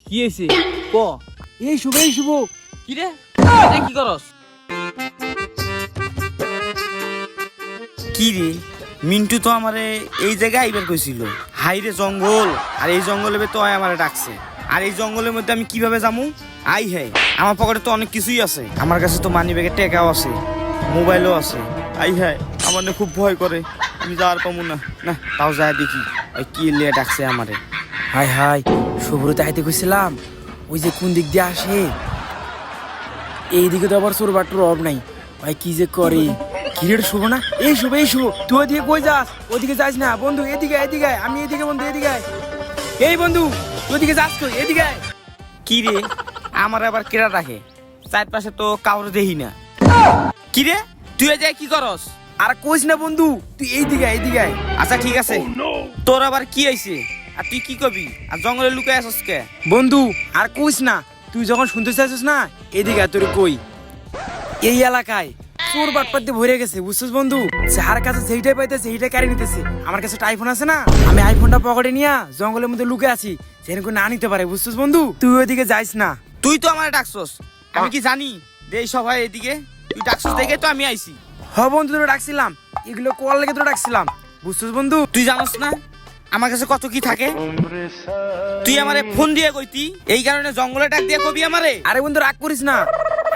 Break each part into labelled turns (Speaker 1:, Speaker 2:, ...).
Speaker 1: কি হইছে ক
Speaker 2: এই শুভ
Speaker 1: কি রে এটা কি করস
Speaker 3: কি রে মিন্টু তো আমারে এই জায়গায় আইবার কইছিল হাইরে জঙ্গল আর এই জঙ্গলে তো আমারে ডাকছে আর এই জঙ্গলের মধ্যে আমি কিভাবে যামু আই হে আমার পকেটে তো অনেক কিছুই আছে আমার কাছে তো মানি ব্যাগে টাকাও আছে মোবাইলও আছে আই হে আমার না খুব ভয় করে আমি যাওয়ার পাবো না না তাও যায় দেখি ওই কি লিয়ে ডাকছে আমারে
Speaker 2: হাই হাই শুভ্র তাইতে কইছিলাম ওই যে কোন দিক দিয়ে আসে এইদিকে তো আবার চোর বাটুর অভাব নাই ভাই কি যে করে কিরেট শুভ না এই শুভ তুই ওদিকে কই যাস ওদিকে যাস না বন্ধু এদিকে আয়, আমি এদিকে বন্ধু এদিকে আয়। এই বন্ধু তুই ওদিকে যাস কই এদিকে আয়।
Speaker 3: কি রে আমার আবার কেরা রাখে চারপাশে তো কাউরে দেখি না কি রে তুই যাই কি করস
Speaker 2: আর কইস না বন্ধু তুই এইদিকে আয়।
Speaker 3: আচ্ছা ঠিক আছে তোর আবার কি হইছে আর তুই কি কবি আর জঙ্গলে লুকাই আসস কে
Speaker 2: বন্ধু আর কইস না তুই যখন শুনতে চাইছিস না এদিকে আয়, তোর কই এই এলাকায় চোর বাটপাত দিয়ে ভরে গেছে বুঝছিস বন্ধু যার কাছে সেইটাই পাইতেছে সেইটাই কারি নিতেছে আমার কাছে আইফোন আছে না আমি আইফোনটা পকেটে নিয়ে জঙ্গলের মধ্যে লুকে আছি সেখানে কেউ না নিতে পারে বুঝছিস বন্ধু তুই ওইদিকে যাইস না
Speaker 3: তুই তো আমার ডাকছস আমি কি জানি যে সবাই এদিকে তুই ডাকছস দেখে তো আমি আইছি
Speaker 2: হ বন্ধু তোর ডাকছিলাম এগুলো কল লেগে তোর ডাকছিলাম বুঝছিস বন্ধু
Speaker 3: তুই জানোস না আমার কাছে কত কি থাকে তুই আমারে ফোন দিয়ে কইতি এই কারণে জঙ্গলে ডাক দিয়ে কবি আমারে
Speaker 2: আরে বন্ধু রাগ করিস না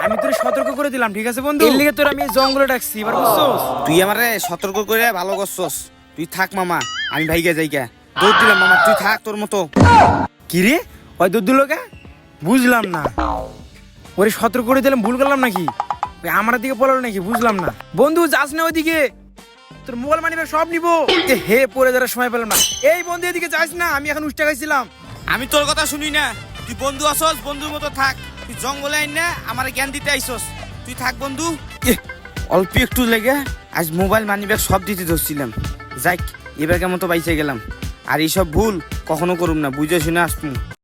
Speaker 2: আমি তোর সতর্ক করে দিলাম ঠিক আছে বন্ধু এর লেগে তোর আমি জঙ্গলে ডাকছি এবার বুঝছস
Speaker 3: তুই আমারে সতর্ক করে ভালো করছস তুই থাক মামা আমি ভাইগা যাইগা দৌড় দিলাম মামা তুই থাক তোর মতো
Speaker 2: কি রে ওই দুধ দিল কে বুঝলাম না ওরে সতর্ক করে দিলাম ভুল করলাম নাকি ওই আমার দিকে পড়ালো নাকি বুঝলাম না বন্ধু যাস না ওইদিকে তোর মোবাইল মানি ব্যাগ সব নিবো হে পরে যারা সময় পেলাম না এই বন্ধু এদিকে যাস না আমি এখন উষ্টা খাইছিলাম
Speaker 3: আমি তোর কথা শুনি না তুই বন্ধু আসস বন্ধুর মতো থাক তুই জঙ্গলে আইন না আমার জ্ঞান দিতে আইসস তুই থাক বন্ধু অল্প একটু লেগে আজ মোবাইল মানি ব্যাগ সব দিতে ধরছিলাম যাক এবার কেমন তো বাইচে গেলাম আর এইসব ভুল কখনো করুম না বুঝে শুনে আসবো